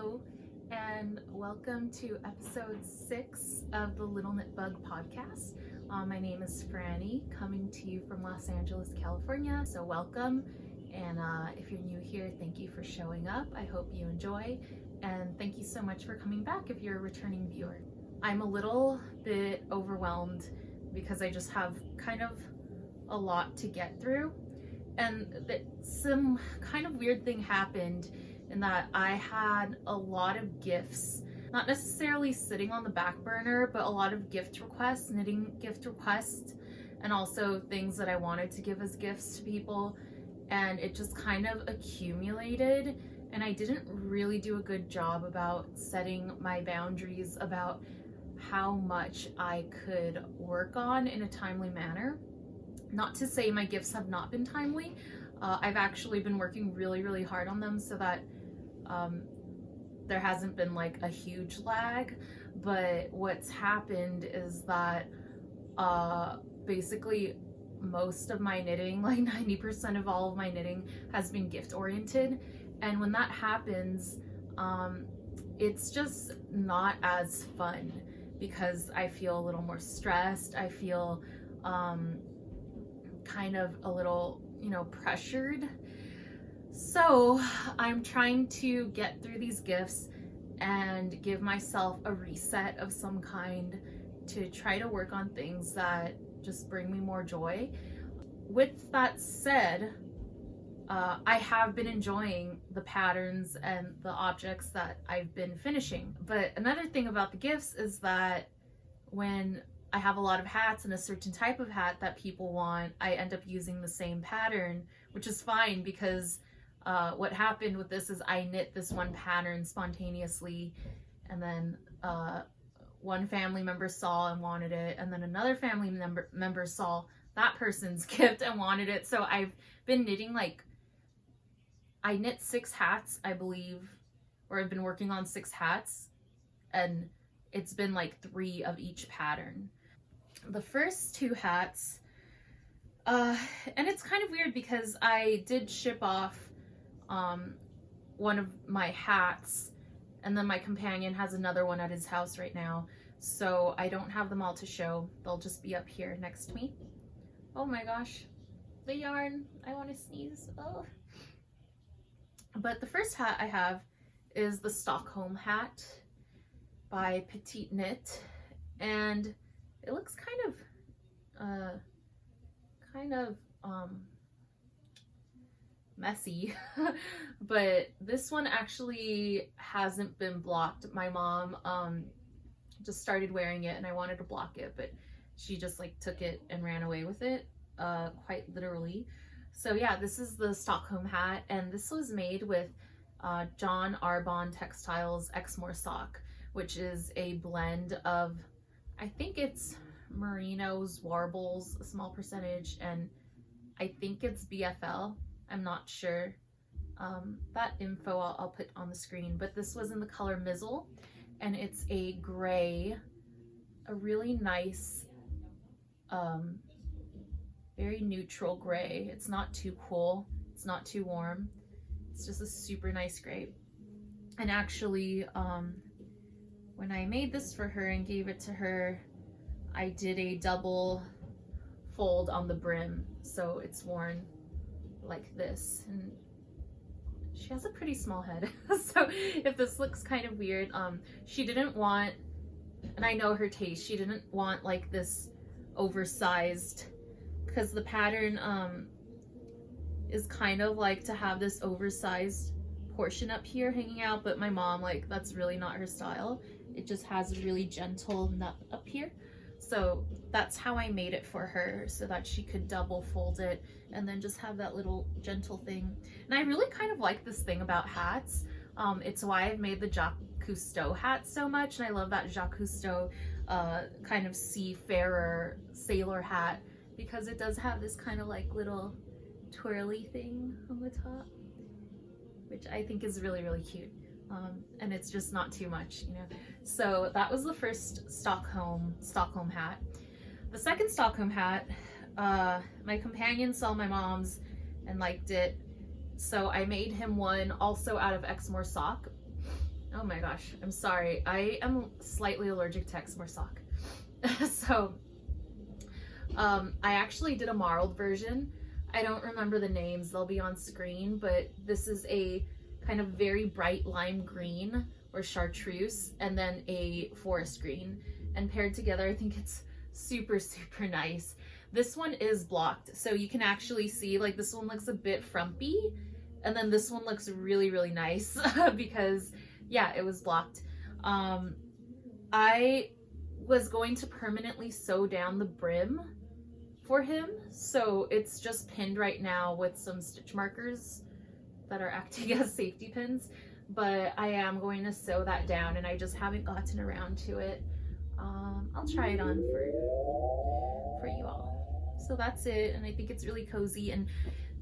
Hello, and welcome to episode 6 of the Little Knit Bug podcast. My name is Franny, coming to you from Los Angeles, California. So welcome, and if you're new here, thank you for showing up. I hope you enjoy, and thank you so much for coming back if you're a returning viewer. I'm a little bit overwhelmed because I just have kind of a lot to get through, and some kind of weird thing happened in that I had a lot of gifts, not necessarily sitting on the back burner, but a lot of gift requests, knitting gift requests, and also things that I wanted to give as gifts to people, and it just kind of accumulated, and I didn't really do a good job about setting my boundaries about how much I could work on in a timely manner. Not to say my gifts have not been timely. I've actually been working really hard on them so that there hasn't been like a huge lag, but what's happened is that basically most of my knitting, like 90% of all of my knitting, has been gift oriented, and when that happens, it's just not as fun because I feel a little more stressed. I feel kind of a little, pressured. So I'm trying to get through these gifts and give myself a reset of some kind to try to work on things that just bring me more joy. With that said, I have been enjoying the patterns and the objects that I've been finishing. But another thing about the gifts is that when I have a lot of hats and a certain type of hat that people want, I end up using the same pattern, which is fine because what happened with this is I knit this one pattern spontaneously, and then one family member saw and wanted it, and then another family member saw that person's gift and wanted it. So I've been knitting, I knit 6 hats, I believe, or I've been working on 6 hats, and it's been 3 of each pattern. The first 2 hats, and it's kind of weird because I did ship off one of my hats, and then my companion has another one at his house right now, so I don't have them all to show. They'll just be up here next to me. Oh my gosh, the yarn, I want to sneeze. Oh. But the first hat I have is the Stockholm hat by Petite Knit, and it looks kind of messy, but this one actually hasn't been blocked. My mom just started wearing it and I wanted to block it, but she just took it and ran away with it, quite literally. So yeah, this is the Stockholm hat, and this was made with John Arbonne Textiles Exmoor Sock, which is a blend of, I think it's merinos, warbles, a small percentage, and I think it's BFL. I'm not sure. That info I'll put on the screen, but this was in the color Mizzle, and it's a gray, a really nice, very neutral gray. It's not too cool, it's not too warm, it's just a super nice gray. And actually, when I made this for her and gave it to her, I did a double fold on the brim, so it's worn like this, and she has a pretty small head. So if this looks kind of weird, she didn't want, and I know her taste, she didn't want this oversized, because the pattern is kind of to have this oversized portion up here hanging out, but my mom, that's really not her style. It just has a really gentle nut up here. So that's how I made it for her, so that she could double fold it and then just have that little gentle thing. And I really kind of like this thing about hats. It's why I've made the Jacques Cousteau hat so much, and I love that Jacques Cousteau kind of seafarer sailor hat, because it does have this kind of little twirly thing on the top, which I think is really cute. And it's just not too much, So that was the first Stockholm hat. The second Stockholm hat, my companion saw my mom's and liked it, so I made him one also out of Exmoor Sock, Oh my gosh, I'm sorry. I am slightly allergic to Exmoor sock. So, I actually did a marled version. I don't remember the names, they'll be on screen, but this is a kind of very bright lime green or chartreuse, and then a forest green. And paired together, I think it's super, super nice. This one is blocked, so you can actually see, like, this one looks a bit frumpy, and then this one looks really, really nice because, yeah, it was blocked. I was going to permanently sew down the brim for him, so it's just pinned right now with some stitch markers that are acting as safety pins, but I am going to sew that down and I just haven't gotten around to it. I'll try it on for you all. So that's it, and I think it's really cozy. And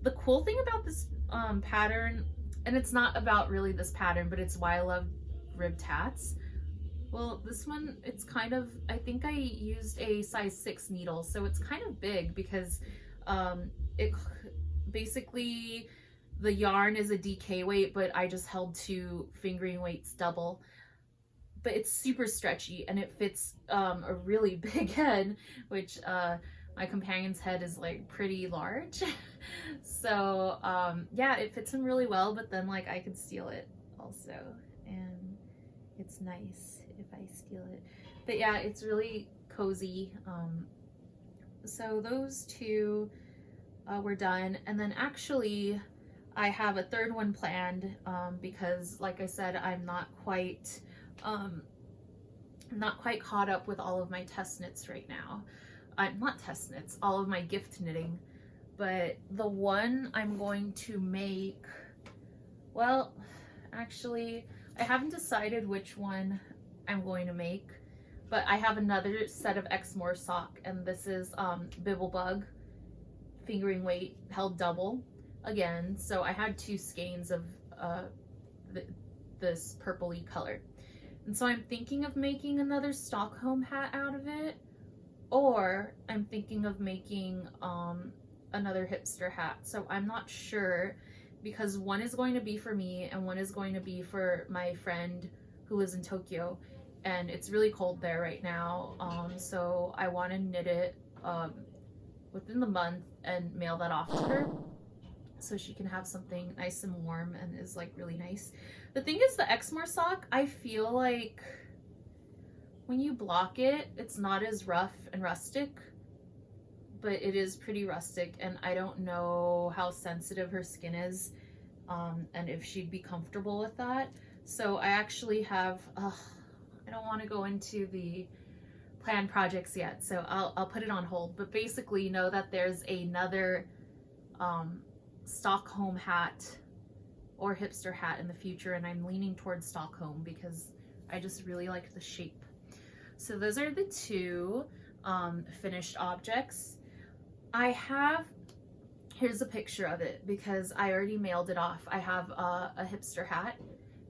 the cool thing about this pattern, and it's not about really this pattern, but it's why I love ribbed hats. Well, this one, it's kind of, I think I used a size 6 needle, so it's kind of big because it basically, the yarn is a DK weight, but I just held 2 fingering weights double. But it's super stretchy and it fits a really big head, which my companion's head is like pretty large. So yeah, it fits him really well, but then like I could steal it also, and it's nice if I steal it. But yeah, it's really cozy. So those 2 were done, and then actually I have a third one planned because, like I said, I'm not quite caught up with all of my test knits right now. Not test knits, all of my gift knitting. But the one I'm going to make, well, actually, I haven't decided which one I'm going to make, but I have another set of Exmoor sock, and this is Bibblebug fingering weight held double again. So I had 2 skeins of this purpley color. And so I'm thinking of making another Stockholm hat out of it, or I'm thinking of making another hipster hat. So I'm not sure, because one is going to be for me and one is going to be for my friend who lives in Tokyo, and it's really cold there right now. So I want to knit it within the month and mail that off to her, so she can have something nice and warm and is like really nice. The thing is, the Exmoor sock, I feel like when you block it, it's not as rough and rustic, but it is pretty rustic, and I don't know how sensitive her skin is, and if she'd be comfortable with that. So I actually have, I don't want to go into the planned projects yet, so I'll put it on hold, but basically know that there's another Stockholm hat or hipster hat in the future, and I'm leaning towards Stockholm because I just really like the shape. So those are the 2 finished objects. I have, here's a picture of it because I already mailed it off. I have a hipster hat,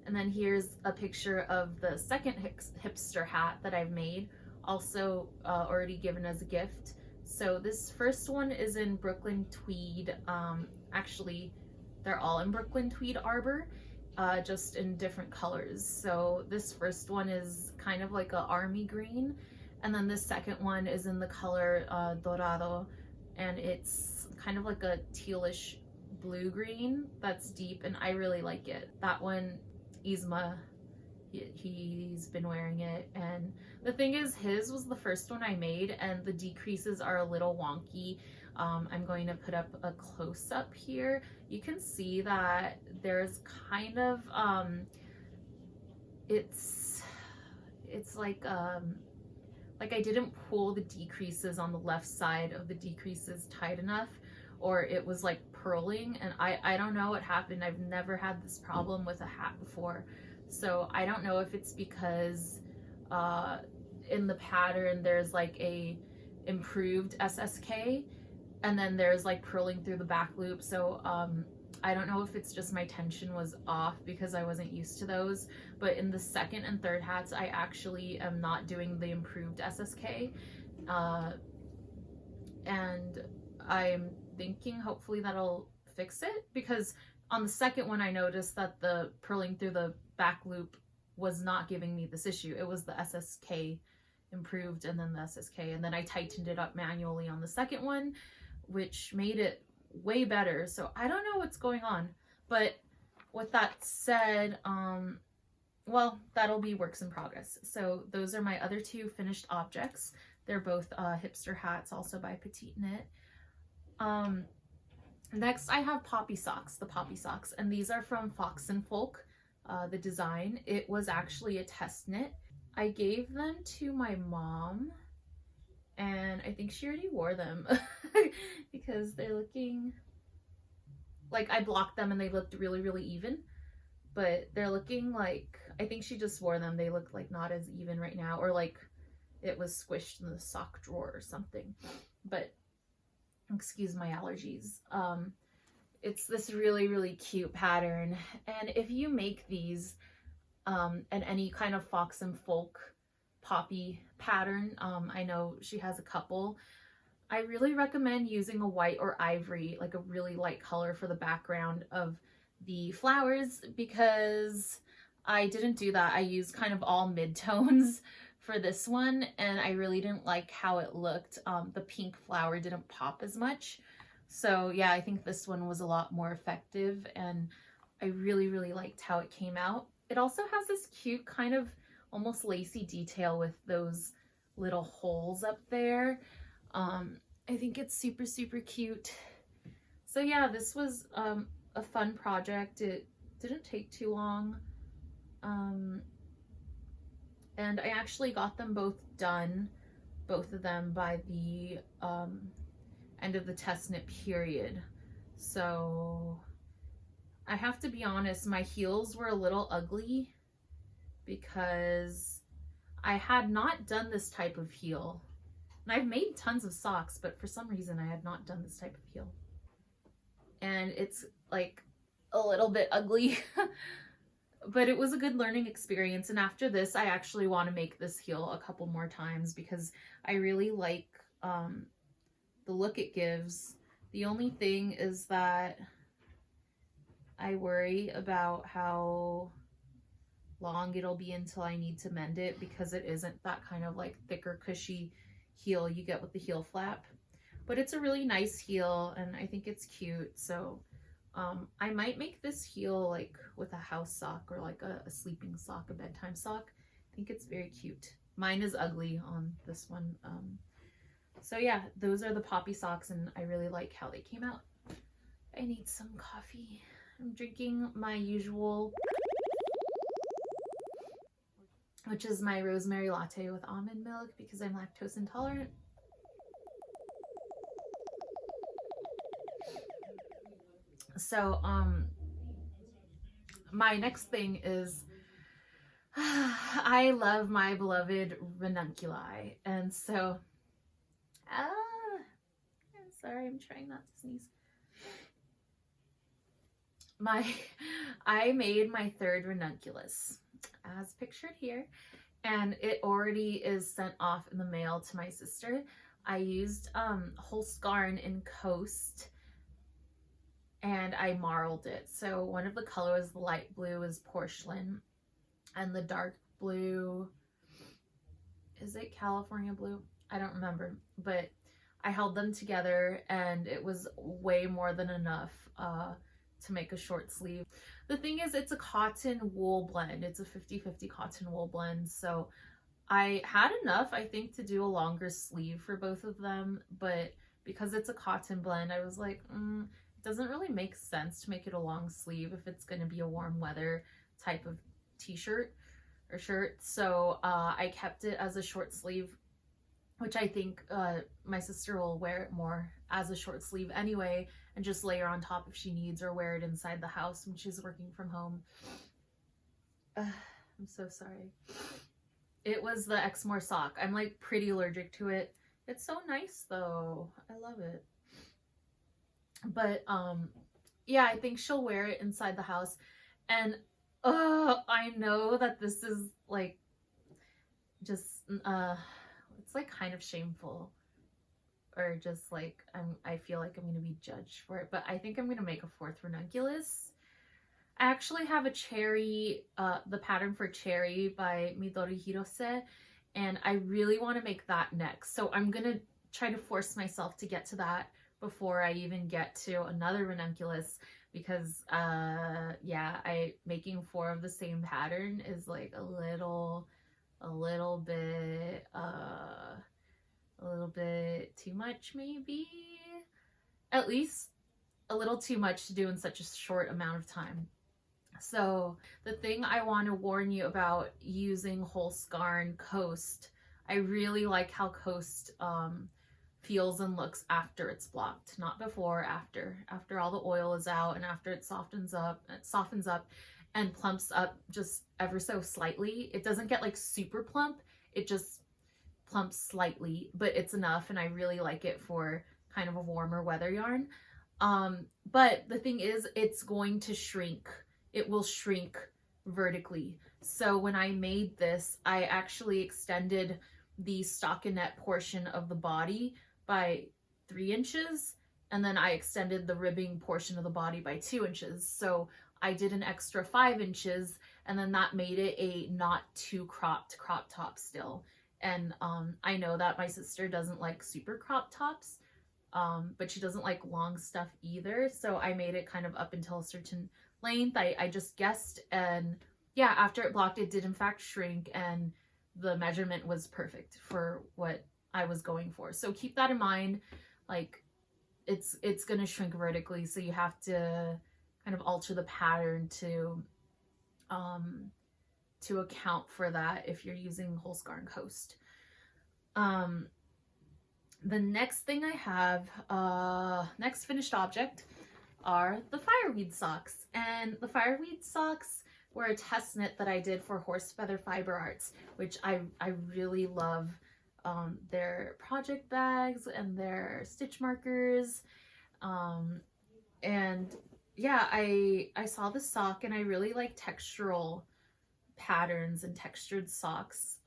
and then here's a picture of the second hipster hat that I've made, also already given as a gift. So this first one is in Brooklyn Tweed. Actually, they're all in Brooklyn Tweed Arbor, just in different colors. So this first one is kind of like a army green, and then the second one is in the color Dorado, and it's kind of like a tealish blue-green that's deep, and I really like it. That one, Isma, he's been wearing it, and the thing is, his was the first one I made, and the decreases are a little wonky. I'm going to put up a close-up here. You can see that there's kind of it's like I didn't pull the decreases on the left side of the decreases tight enough, or it was like purling, and I don't know what happened. I've never had this problem with a hat before, so I don't know if it's because in the pattern there's like a improved SSK, and then there's like purling through the back loop. So I don't know if it's just my tension was off because I wasn't used to those, but in the second and third hats I actually am not doing the improved SSK, and I'm thinking hopefully that'll fix it, because on the second one I noticed that the purling through the back loop was not giving me this issue. It was the SSK improved and then the SSK, and then I tightened it up manually on the second one, which made it way better. So I don't know what's going on, but with that said, well, that'll be works in progress. So those are my other two finished objects. They're both hipster hats, also by Petite Knit. Next I have poppy socks, the poppy socks, and these are from Fox and Folk, the design. It was actually a test knit. I gave them to my mom, and I think she already wore them because they're looking like I blocked them and they looked really, really even, but they're looking like, I think she just wore them. They look like not as even right now, or like it was squished in the sock drawer or something, but excuse my allergies. It's this really, really cute pattern, and if you make these and any kind of Fox and Folk poppy pattern, I know she has a couple, I really recommend using a white or ivory, like a really light color for the background of the flowers, because I didn't do that. I used kind of all mid-tones for this one, and I really didn't like how it looked. The pink flower didn't pop as much. So yeah, I think this one was a lot more effective, and I really, really liked how it came out. It also has this cute kind of almost lacy detail with those little holes up there. I think it's super, super cute. So yeah, this was a fun project. It didn't take too long. And I actually got them both done, both of them, by the end of the test knit period. So I have to be honest, my heels were a little ugly because I had not done this type of heel. And I've made tons of socks, but for some reason I had not done this type of heel. And it's like a little bit ugly, but it was a good learning experience. And after this, I actually want to make this heel a couple more times because I really like the look it gives. The only thing is that I worry about how long it'll be until I need to mend it, because it isn't that kind of like thicker, cushy heel you get with the heel flap. But it's a really nice heel, and I think it's cute. So I might make this heel like with a house sock, or like a sleeping sock, a bedtime sock. I think it's very cute. Mine is ugly on this one. So yeah, those are the poppy socks, and I really like how they came out. I need some coffee. I'm drinking my usual, which is my rosemary latte with almond milk because I'm lactose intolerant. So my next thing is I love my beloved ranunculi, and so I'm sorry, I'm trying not to sneeze. I made my third ranunculus as pictured here, and it already is sent off in the mail to my sister. I used Holskarn in Coast, and I marled it. So one of the colors, the light blue, is porcelain, and the dark blue, is it California blue? I don't remember, but I held them together, and it was way more than enough to make a short sleeve. The thing is, it's a cotton wool blend. It's a 50-50 cotton wool blend. So I had enough, I think, to do a longer sleeve for both of them, but because it's a cotton blend, I was like, it doesn't really make sense to make it a long sleeve if it's going to be a warm weather type of t-shirt or shirt. So I kept it as a short sleeve, which I think my sister will wear it more as a short sleeve anyway, and just layer on top if she needs, or wear it inside the house when she's working from home. I'm so sorry. It was the Exmoor sock. I'm like pretty allergic to it. It's so nice though. I love it. But yeah, I think she'll wear it inside the house. And I know that this is like just it's like kind of shameful, or just like I feel like I'm gonna be judged for it, but I think I'm gonna make a fourth ranunculus. I actually have a cherry, the pattern for cherry by Midori Hirose, and I really want to make that next. So I'm gonna try to force myself to get to that before I even get to another ranunculus, because yeah, making 4 of the same pattern is like a little bit too much, maybe. At least a little too much to do in such a short amount of time. So the thing I want to warn you about using Holskarn Coast, I really like how Coast feels and looks after it's blocked, not before, after all the oil is out and after it softens up and plumps up just ever so slightly. It doesn't get like super plump, it just plumps slightly, but it's enough, and I really like it for kind of a warmer weather yarn. But the thing is, it's going to shrink. It will shrink vertically. So when I made this, I actually extended the stockinette portion of the body by 3 inches, and then I extended the ribbing portion of the body by 2 inches. So I did an extra 5 inches, and then that made it a not too cropped crop top still. And I know that my sister doesn't like super crop tops, but she doesn't like long stuff either. So I made it kind of up until a certain length. I just guessed, and yeah, after it blocked, it did in fact shrink, and the measurement was perfect for what I was going for. So keep that in mind. Like, it's gonna shrink vertically, so you have to kind of alter the pattern to account for that if you're using Holskarn Coast. The next thing I have, next finished object, are the fireweed socks. And the fireweed socks were a test knit that I did for Horse Feather Fiber Arts, which I really love their project bags and their stitch markers. And yeah, I saw the sock and I really like textural patterns and textured socks.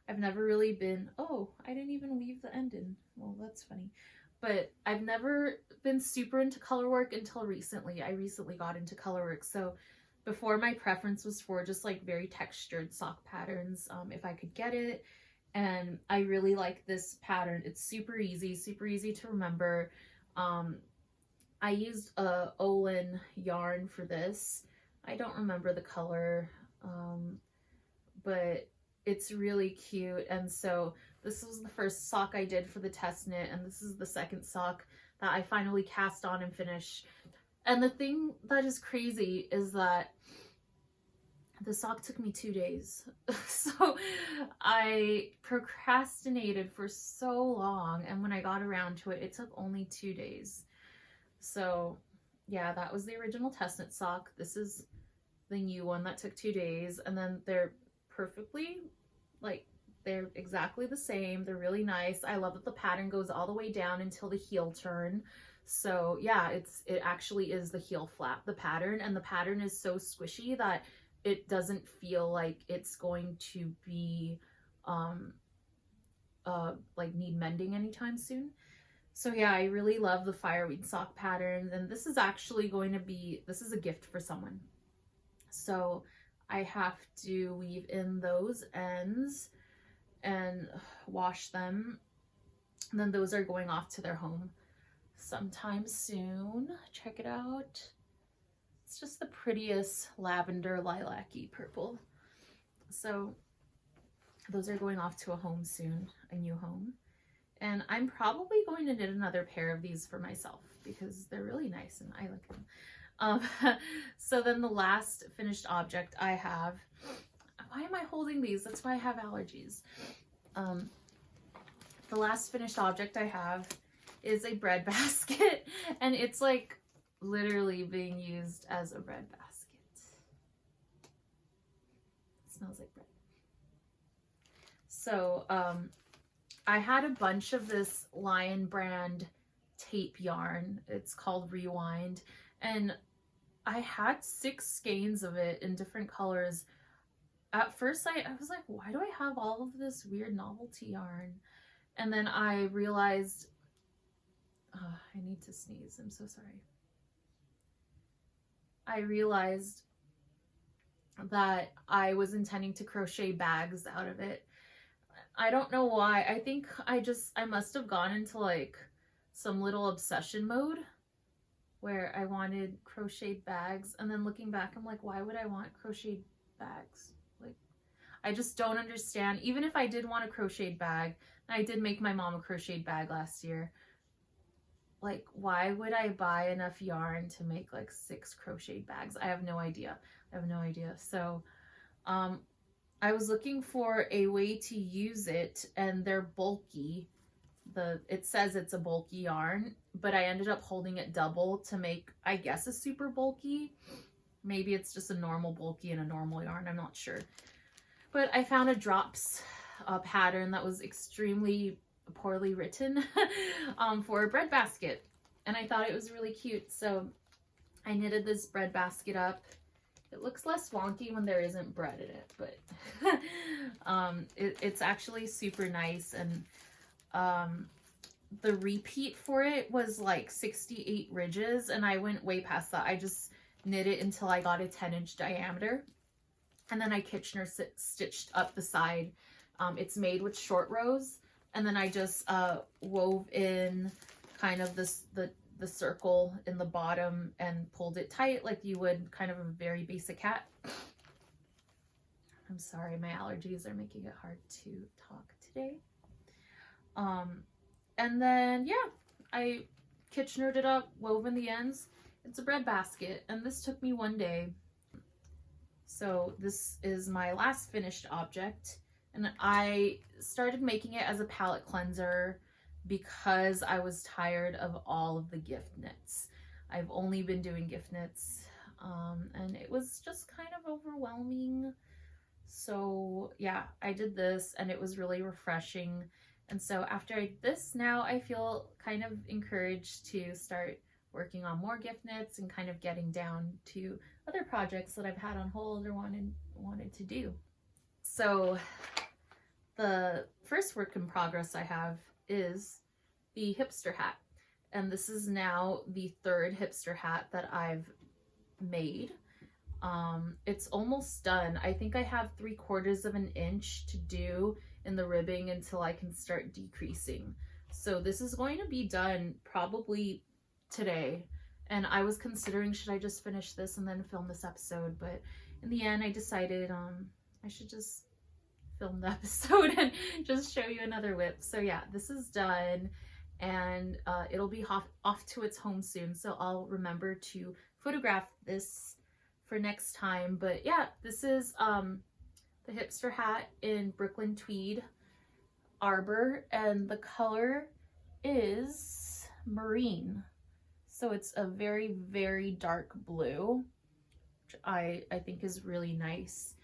I've never really been, oh, I didn't even weave the end in. Well, that's funny. But I've never been super into color work until recently. I recently got into color work. So before, my preference was for just like very textured sock patterns, if I could get it. And I really like this pattern. It's super easy to remember. I used a Olin yarn for this. I don't remember the color, but it's really cute. And so this was the first sock I did for the test knit, and this is the second sock that I finally cast on and finished. And the thing that is crazy is that the sock took me 2 days. So I procrastinated for so long, and when I got around to it, it took only 2 days. So yeah, that was the original test knit sock. This is the new one that took 2 days, and then they're perfectly, like, they're exactly the same. They're really nice. I love that the pattern goes all the way down until the heel turn. So yeah, it actually is the heel flap, the pattern, and the pattern is so squishy that it doesn't feel like it's going to be like need mending anytime soon. So yeah, I really love the fireweed sock patterns, and this is actually going to be, this is a gift for someone. So I have to weave in those ends and wash them, and then those are going off to their home sometime soon. Check it out. It's just the prettiest lavender lilac-y purple. So those are going off to a home soon, a new home. And I'm probably going to knit another pair of these for myself because they're really nice and I like them. So then the last finished object I have, why am I holding these? That's why I have allergies. The last finished object I have is a bread basket, and it's like literally being used as a bread basket. It smells like bread. So I had a bunch of this Lion brand tape yarn. It's called Rewind, and I had 6 skeins of it in different colors. At first I was like, why do I have all of this weird novelty yarn? And then I realized, I need to sneeze, I'm so sorry. I realized that I was intending to crochet bags out of it. I don't know why. I think I must have gone into like some little obsession mode where I wanted crocheted bags, and then looking back I'm like, why would I want crocheted bags? Like, I just don't understand. Even if I did want a crocheted bag, and I did make my mom a crocheted bag last year, like, why would I buy enough yarn to make like 6 crocheted bags? I have no idea. So I was looking for a way to use it, and they're bulky. It says it's a bulky yarn, but I ended up holding it double to make, I guess, a super bulky. Maybe it's just a normal bulky and a normal yarn, I'm not sure. But I found a drops pattern that was extremely poorly written for a bread basket, and I thought it was really cute, so I knitted this bread basket up. It looks less wonky when there isn't bread in it, but it's actually super nice. And the repeat for it was like 68 ridges, and I went way past that. I just knit it until I got a 10-inch diameter, and then I Kitchener stitched up the side. It's made with short rows, and then I just wove in kind of the circle in the bottom and pulled it tight like you would kind of a very basic hat. I'm sorry, my allergies are making it hard to talk today. And then, yeah, I Kitchenered it up, wove in the ends. It's a bread basket, and this took me 1 day. So this is my last finished object, and I started making it as a palette cleanser because I was tired of all of the gift knits. I've only been doing gift knits, and it was just kind of overwhelming. So yeah, I did this, and it was really refreshing. And so after I did this, now I feel kind of encouraged to start working on more gift knits and kind of getting down to other projects that I've had on hold or wanted to do. So the first work in progress I have is the hipster hat. And this is now the third hipster hat that I've made. It's almost done. I think I have 3/4 of an inch to do in the ribbing until I can start decreasing. So this is going to be done probably today. And I was considering, should I just finish this and then film this episode? But in the end, I decided I should just film the episode and just show you another whip. So yeah, this is done, and it'll be off to its home soon. So I'll remember to photograph this for next time. But yeah, this is the hipster hat in Brooklyn Tweed Arbor, and the color is marine. So it's a very, very dark blue, which I think is really nice.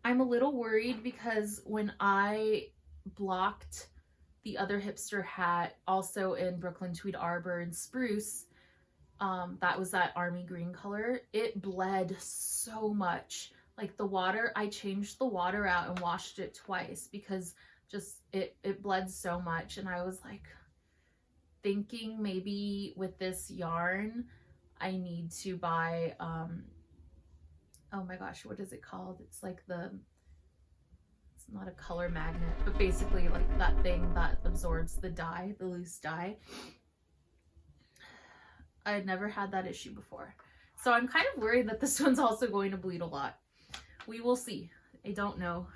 I'm a little worried because when I blocked the other hipster hat, also in Brooklyn Tweed Arbor and Spruce, that was that army green color, it bled so much. Like the water, I changed the water out and washed it twice because just it bled so much. And I was like thinking maybe with this yarn I need to buy oh my gosh, what is it called? It's like it's not a color magnet, but basically like that thing that absorbs the dye, the loose dye. I had never had that issue before. So I'm kind of worried that this one's also going to bleed a lot. We will see. I don't know.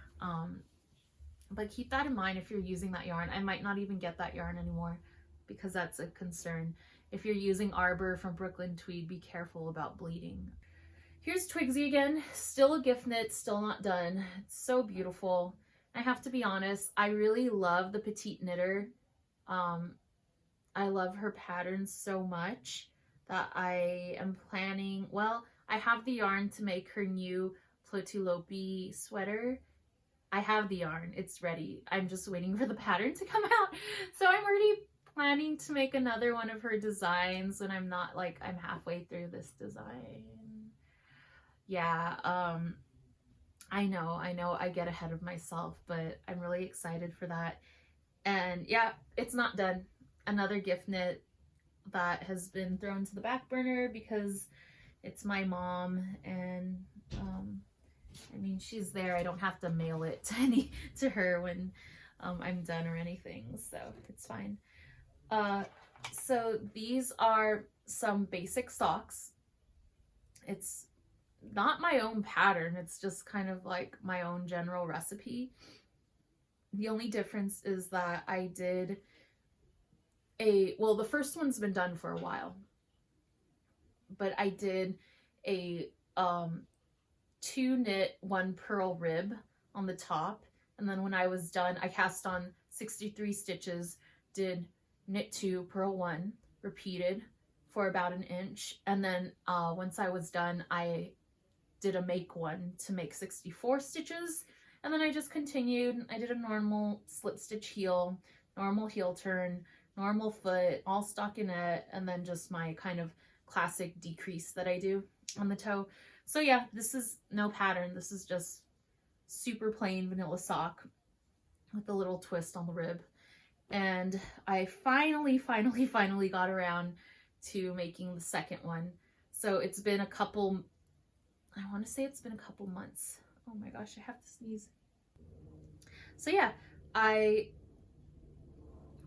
But keep that in mind if you're using that yarn. I might not even get that yarn anymore because that's a concern. If you're using Arbor from Brooklyn Tweed, be careful about bleeding. Here's Twigsy again. Still a gift knit, still not done. It's so beautiful. I have to be honest, I really love the Petite Knitter. I love her patterns so much that I am planning, well, I have the yarn to make her new Plotulopi sweater. I have the yarn, it's ready. I'm just waiting for the pattern to come out. So I'm already planning to make another one of her designs when I'm not like, I'm halfway through this design. Yeah, I know I get ahead of myself, but I'm really excited for that. And yeah, it's not done. Another gift knit that has been thrown to the back burner because It's my mom, and I mean, she's there. I don't have to mail it to her when I'm done or anything, so it's fine. So these are some basic socks. It's not my own pattern, it's just kind of like my own general recipe. The only difference is that I did well, the first one's been done for a while, but I did a 2 knit 1 purl rib on the top, and then when I was done I cast on 63 stitches, did knit 2 purl 1, repeated for about an inch, and then once I was done I did a make 1 to make 64 stitches, and then I just continued. I did a normal slip stitch heel, normal heel turn, normal foot, all stockinette, and then just my kind of classic decrease that I do on the toe. So yeah, this is no pattern. This is just super plain vanilla sock with a little twist on the rib. And I finally got around to making the second one. So it's been a couple, I want to say it's been a couple months. Oh my gosh, I have to sneeze. So yeah, I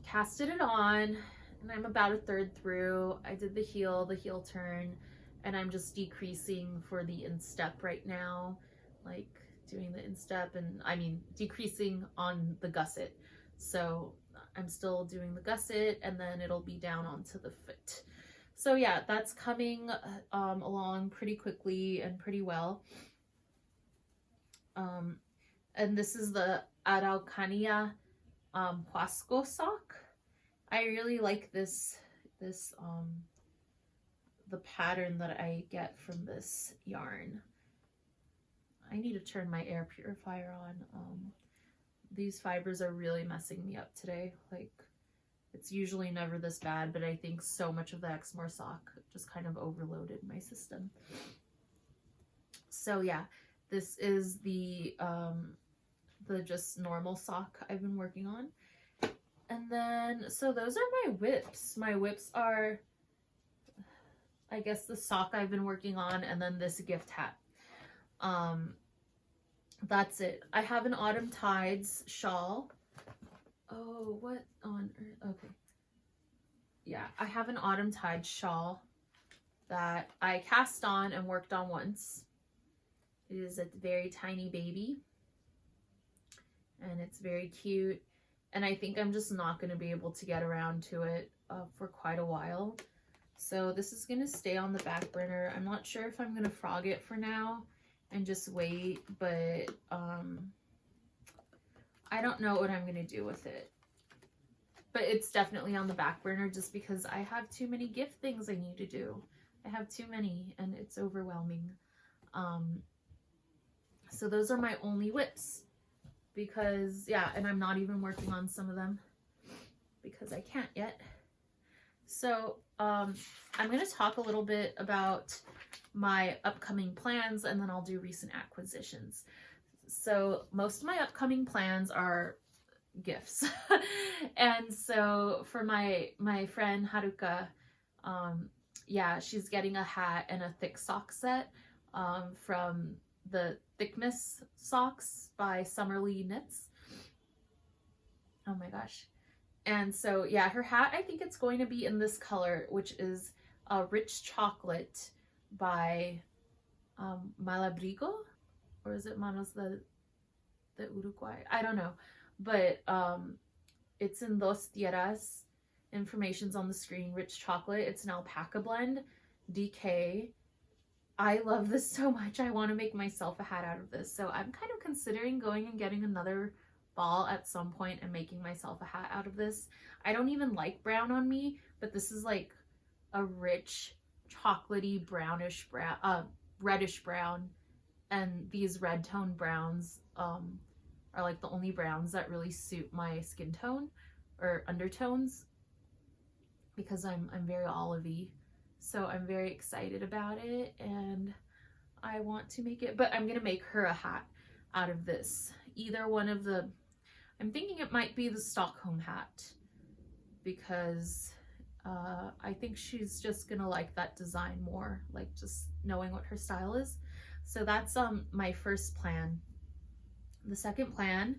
casted it on, and I'm about a third through. I did the heel turn, and I'm just decreasing for the instep right now, like doing the instep, and I mean decreasing on the gusset. So I'm still doing the gusset, and then it'll be down onto the foot. So yeah, that's coming along pretty quickly and pretty well. And this is the Araucania Huasco sock. I really like this the pattern that I get from this yarn. I need to turn my air purifier on. These fibers are really messing me up today. Like, it's usually never this bad, but I think so much of the Exmoor sock just kind of overloaded my system. So yeah, this is the just normal sock I've been working on. And then, so those are my whips. My whips are, I guess, the sock I've been working on, and then this gift hat. That's it. I have an Autumn Tides shawl. Oh, what on earth? Okay. Yeah, I have an Autumn Tides shawl that I cast on and worked on once. It is a very tiny baby, and it's very cute. And I think I'm just not going to be able to get around to it for quite a while. So this is going to stay on the back burner. I'm not sure if I'm going to frog it for now and just wait, but I don't know what I'm going to do with it. But it's definitely on the back burner just because I have too many gift things I need to do. I have too many, and it's overwhelming. So those are my only whips. Because, yeah, and I'm not even working on some of them because I can't yet. So I'm going to talk a little bit about my upcoming plans, and then I'll do recent acquisitions. So most of my upcoming plans are gifts. And so for my friend Haruka, yeah, she's getting a hat and a thick sock set from the Thickness Socks by Summerlee Knits. Oh my gosh. And so yeah, her hat, I think it's going to be in this color, which is Rich Chocolate by Malabrigo, or is it Manos de Uruguay? I don't know, but it's in Dos Tierras. Information's on the screen. Rich Chocolate. It's an alpaca blend, DK. I love this so much. I want to make myself a hat out of this. So I'm kind of considering going and getting another ball at some point and making myself a hat out of this. I don't even like brown on me, but this is like a rich, chocolatey, brownish brown, reddish brown. And these red tone browns are like the only browns that really suit my skin tone or undertones, because I'm very olivey. So I'm very excited about it, and I want to make it, but I'm going to make her a hat out of this. Either one of the, I'm thinking it might be the Stockholm hat, because I think she's just gonna like that design more, like just knowing what her style is. So that's my first plan. The second plan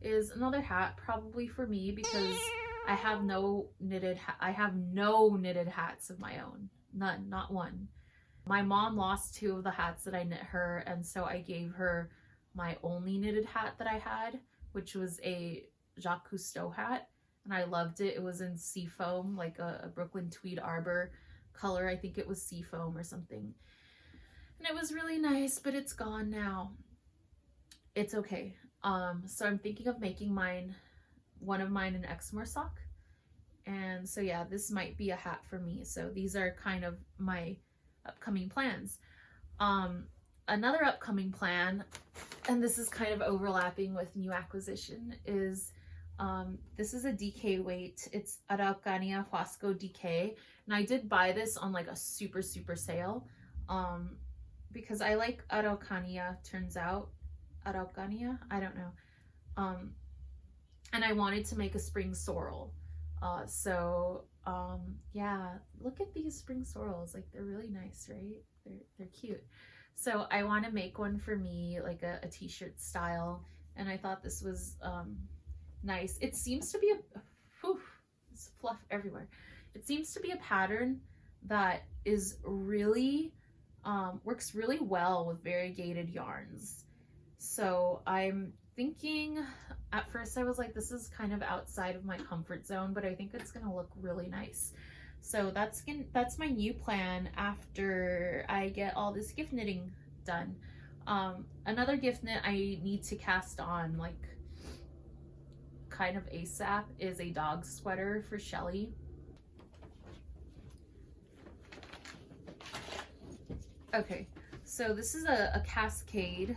is another hat, probably for me, because I have no knitted hats of my own. None, not one. My mom lost 2 of the hats that I knit her, and so I gave her my only knitted hat that I had, which was a Jacques Cousteau hat, and I loved it. It was in seafoam, like a Brooklyn Tweed Arbor color. I think it was seafoam or something. And it was really nice, but it's gone now. It's okay. So I'm thinking of making one of mine an Exmoor sock. And so yeah, this might be a hat for me. So these are kind of my upcoming plans. Another upcoming plan, and this is kind of overlapping with new acquisition, is this is a DK weight. It's Araucania Huasco DK, and I did buy this on like a super sale because I like Araucania, turns out. Araucania, I don't know. And I wanted to make a spring sorrel. Yeah, look at these spring sorrels. Like, they're really nice, right? They're cute. So I want to make one for me, like a t-shirt style, and I thought this was nice. It seems to be it's fluff everywhere. It seems to be a pattern that is really works really well with variegated yarns. So I'm thinking, at first I was like, this is kind of outside of my comfort zone, but I think it's gonna look really nice. So that's my new plan after I get all this gift knitting done. Another gift knit I need to cast on, like, kind of ASAP, is a dog sweater for Shelly. Okay, so this is a Cascade.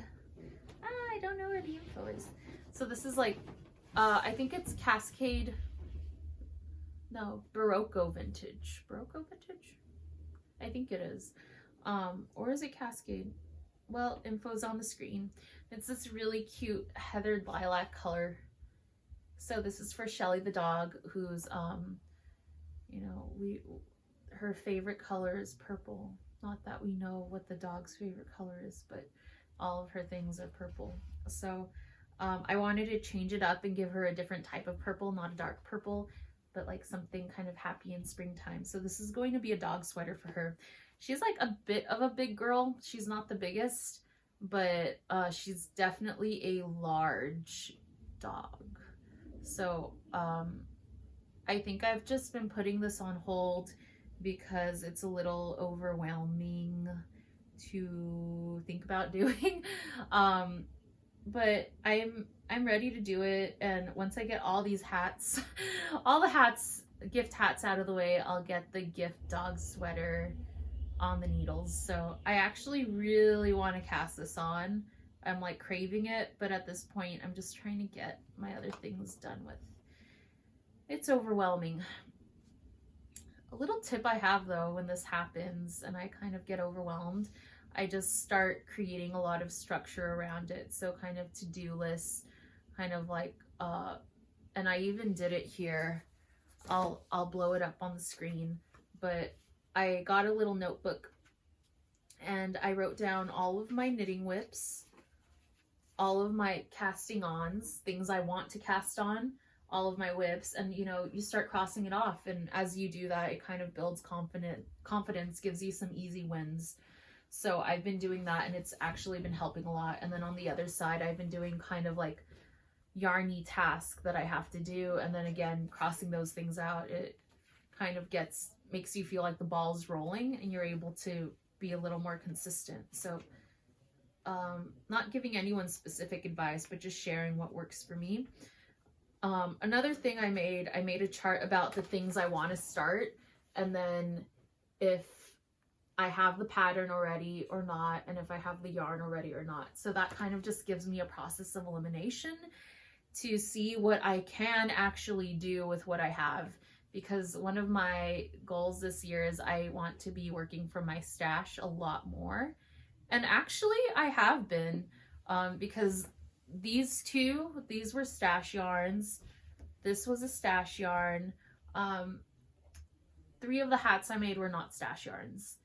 I don't know where the info is. So this is like, I think it's Cascade, no, Barocco vintage. Barocco vintage? I think it is. Or is it Cascade? Well, info's on the screen. It's this really cute heathered lilac color. So this is for Shelly the dog, who's, you know, her favorite color is purple. Not that we know what the dog's favorite color is, but all of her things are purple. So I wanted to change it up and give her a different type of purple, not a dark purple, but like something kind of happy in springtime. So this is going to be a dog sweater for her. She's like a bit of a big girl. She's not the biggest, but she's definitely a large dog. So I think I've just been putting this on hold because it's a little overwhelming to think about doing. But I'm ready to do it, and once I get all these hats, all the gift hats out of the way, I'll get the gift dog sweater on the needles. So I actually really want to cast this on. I'm like craving it, but at this point I'm just trying to get my other things done with. It's overwhelming. A little tip I have though, when this happens and I kind of get overwhelmed, I just start creating a lot of structure around it. So kind of to-do lists, kind of like, and I even did it here. I'll blow it up on the screen, but I got a little notebook and I wrote down all of my knitting whips, all of my casting ons, things I want to cast on, all of my whips, and you know, you start crossing it off, and as you do that, it kind of builds confidence, gives you some easy wins. So I've been doing that, and it's actually been helping a lot. And then on the other side, I've been doing kind of like yarny task that I have to do, and then again crossing those things out, it kind of makes you feel like the ball's rolling and you're able to be a little more consistent. So not giving anyone specific advice, but just sharing what works for me. Another thing I made a chart about the things I want to start, and then if I have the pattern already or not, and if I have the yarn already or not. So that kind of just gives me a process of elimination to see what I can actually do with what I have. Because one of my goals this year is I want to be working from my stash a lot more. And actually I have been, because these were stash yarns. This was a stash yarn. 3 of the hats I made were not stash yarns.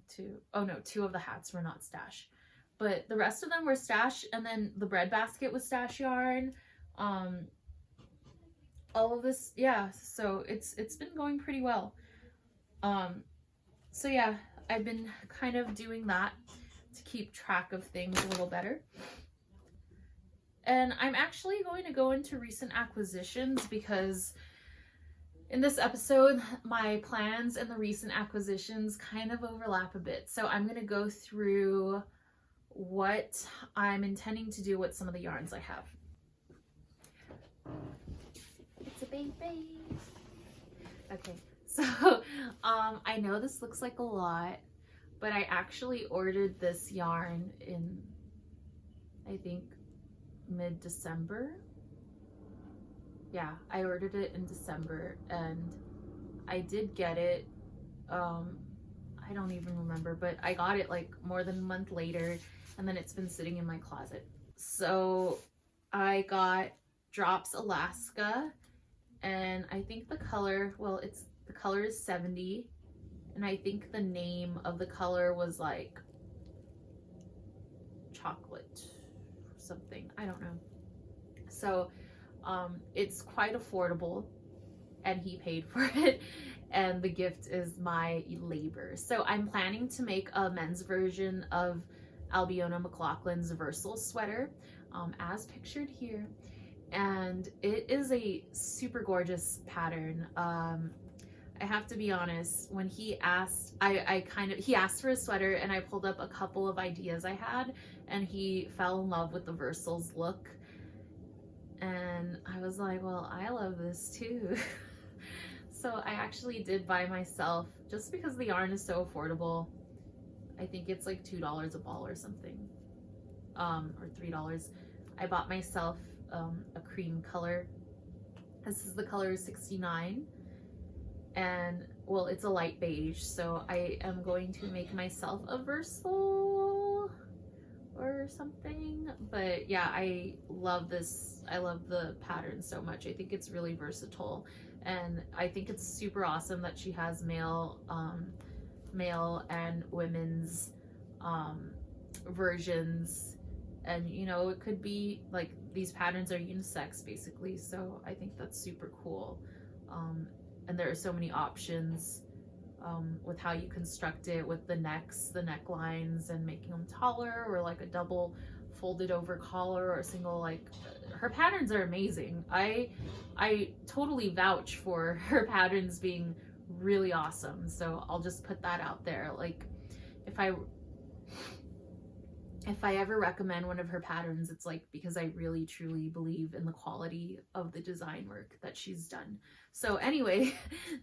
2 of the hats were not stash, but the rest of them were stash. And then the bread basket was stash yarn. All of this, yeah, so it's been going pretty well. So yeah, I've been kind of doing that to keep track of things a little better. And I'm actually going to go into recent acquisitions, because in this episode, my plans and the recent acquisitions kind of overlap a bit. So I'm going to go through what I'm intending to do with some of the yarns I have. It's a baby. Okay, so I know this looks like a lot, but I actually ordered this yarn in, I think, mid-December. Yeah, I ordered it in December, and I did get it, I don't even remember, but I got it like more than a month later, and then it's been sitting in my closet. So I got Drops Alaska, and I think the color, well, the color is 70, and I think the name of the color was like chocolate or something, I don't know. So it's quite affordable, and he paid for it, and the gift is my labor. So I'm planning to make a men's version of Albiona McLaughlin's Versal sweater, as pictured here, and it is a super gorgeous pattern. I have to be honest, when he asked, he asked for a sweater, and I pulled up a couple of ideas I had, and he fell in love with the Versals look. And I was like, well, I love this too. So I actually did buy myself, just because the yarn is so affordable, I think it's like $2 a ball or something, or $3. I bought myself a cream color. This is the color 69, and well, it's a light beige, so I am going to make myself a Versal or something. But yeah, I love this. I love the pattern so much. I think it's really versatile, and I think it's super awesome that she has male and women's versions, and you know, it could be like, these patterns are unisex basically, so I think that's super cool. And there are so many options with how you construct it, with the necks, the necklines, and making them taller, or like a double folded over collar, or a single, like, her patterns are amazing. I totally vouch for her patterns being really awesome, so I'll just put that out there. Like, if I ever recommend one of her patterns, it's like because I really truly believe in the quality of the design work that she's done. So anyway,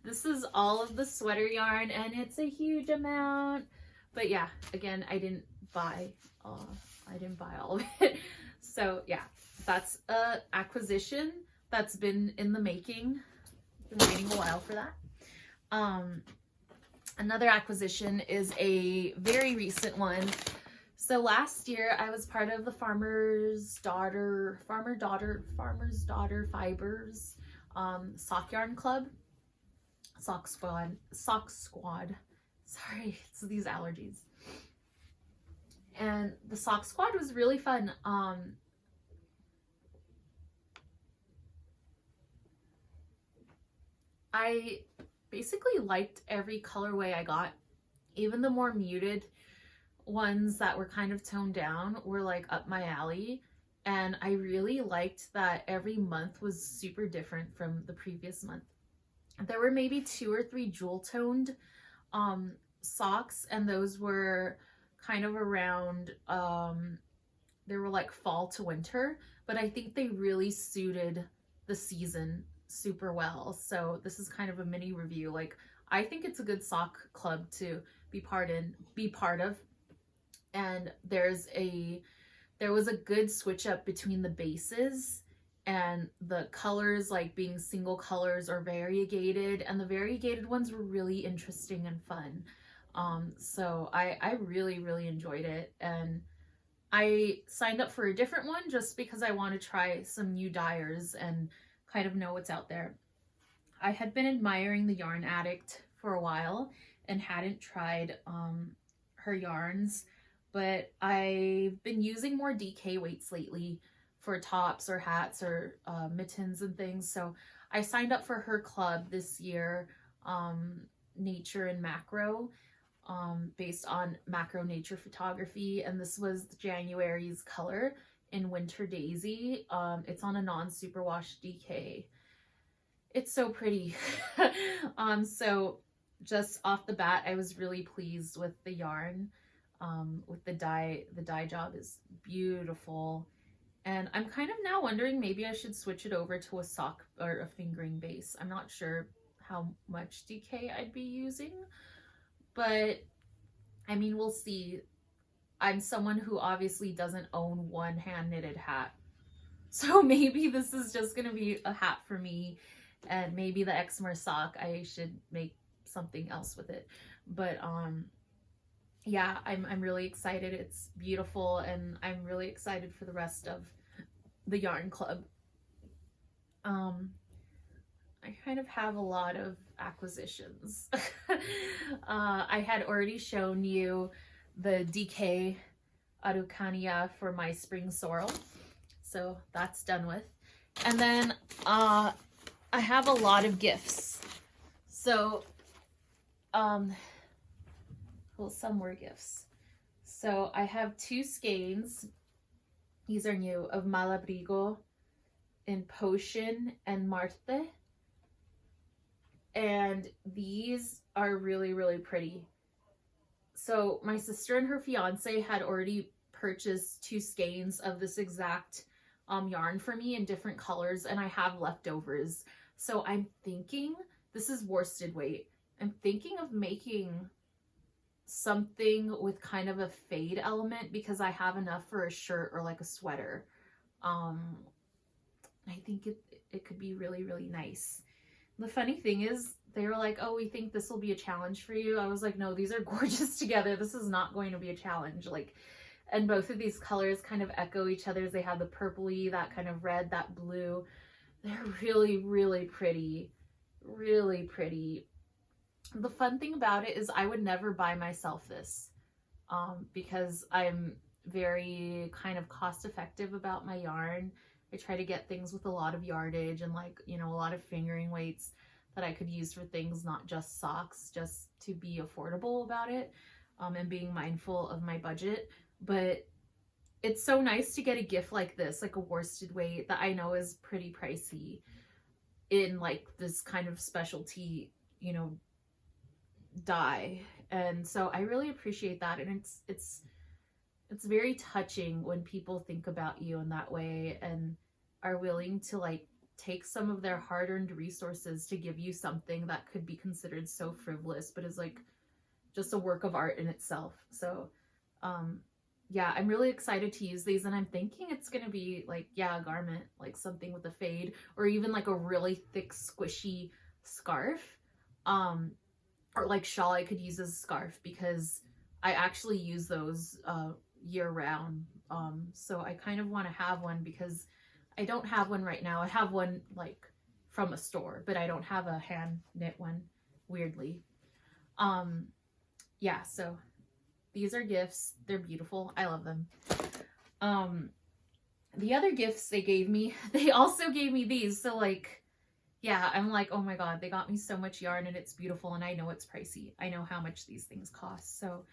this is all of the sweater yarn, and it's a huge amount. But yeah, again, I didn't buy all of it. So yeah, that's a acquisition that's been in the making. Been waiting a while for that. Another acquisition is a very recent one. So last year I was part of the Farmer's Daughter Fibers sock yarn club, sock squad. Sorry, it's these allergies. And the sock squad was really fun. I basically liked every colorway I got. Even the more muted ones that were kind of toned down were like up my alley, and I really liked that every month was super different from the previous month. There were maybe 2 or 3 jewel toned socks, and those were kind of around they were like fall to winter, but I think they really suited the season super well. So this is kind of a mini review. Like, I think it's a good sock club to be part of. And there was a good switch up between the bases and the colors, like being single colors or variegated, and the variegated ones were really interesting and fun. So I really enjoyed it, and I signed up for a different one just because I want to try some new dyers and kind of know what's out there. I had been admiring the Yarn Addict for a while and hadn't tried her yarns, but I've been using more DK weights lately for tops or hats or mittens and things. So I signed up for her club this year, Nature and Macro, based on macro nature photography, and this was January's color in Winter Daisy. It's on a non-superwash DK. It's so pretty. So just off the bat, I was really pleased with the yarn, with the dye. The dye job is beautiful. And I'm kind of now wondering maybe I should switch it over to a sock or a fingering base. I'm not sure how much DK I'd be using, but I mean, we'll see. I'm someone who obviously doesn't own one hand knitted hat. So maybe this is just going to be a hat for me, and maybe the Exmoor sock, I should make something else with it. But yeah, I'm really excited. It's beautiful, and I'm really excited for the rest of the yarn club. I kind of have a lot of acquisitions. I had already shown you the DK Araucania for my spring sorrel, so that's done with. And then I have a lot of gifts. So well, some were gifts. So I have 2 skeins. These are new, of Malabrigo in Potion and Marte. And these are really, really pretty. So my sister and her fiance had already purchased 2 skeins of this exact yarn for me in different colors, and I have leftovers. So I'm thinking, this is worsted weight, I'm thinking of making something with kind of a fade element because I have enough for a shirt or like a sweater. I think it could be really, really nice. The funny thing is, they were like, oh, we think this will be a challenge for you. I was like, no, these are gorgeous together. This is not going to be a challenge. Like, and both of these colors kind of echo each other. They have the purpley, that kind of red, that blue. They're really, really pretty. Really pretty. The fun thing about it is I would never buy myself this because I'm very kind of cost effective about my yarn. I try to get things with a lot of yardage and, like, you know, a lot of fingering weights that I could use for things, not just socks, just to be affordable about it, and being mindful of my budget. But it's so nice to get a gift like this, like a worsted weight that I know is pretty pricey, in like this kind of specialty, you know, dye. And so I really appreciate that, and it's very touching when people think about you in that way and are willing to like take some of their hard-earned resources to give you something that could be considered so frivolous but is like just a work of art in itself. So yeah, I'm really excited to use these, and I'm thinking it's gonna be like, yeah, a garment, like something with a fade, or even like a really thick squishy scarf, or like shawl I could use as a scarf, because I actually use those year round. So I kind of want to have one because I don't have one right now. I have one like from a store, but I don't have a hand knit one, weirdly. Yeah, so these are gifts. They're beautiful. I love them. The other gifts they gave me, they also gave me these. So like, yeah, I'm like, oh my God, they got me so much yarn and it's beautiful, and I know it's pricey. I know how much these things cost. So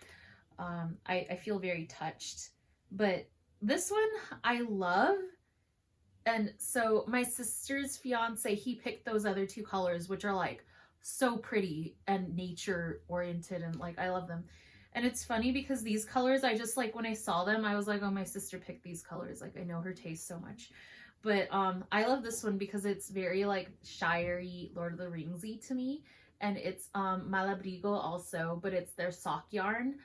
I feel very touched. But this one I love. And so my sister's fiance, he picked those other 2 colors, which are like so pretty and nature oriented, and like I love them. And it's funny because these colors, I just like, when I saw them, I was like, oh, my sister picked these colors. Like, I know her taste so much. But I love this one because it's very like Shire-y, Lord of the Ringsy to me. And it's Malabrigo also, but it's their sock yarn,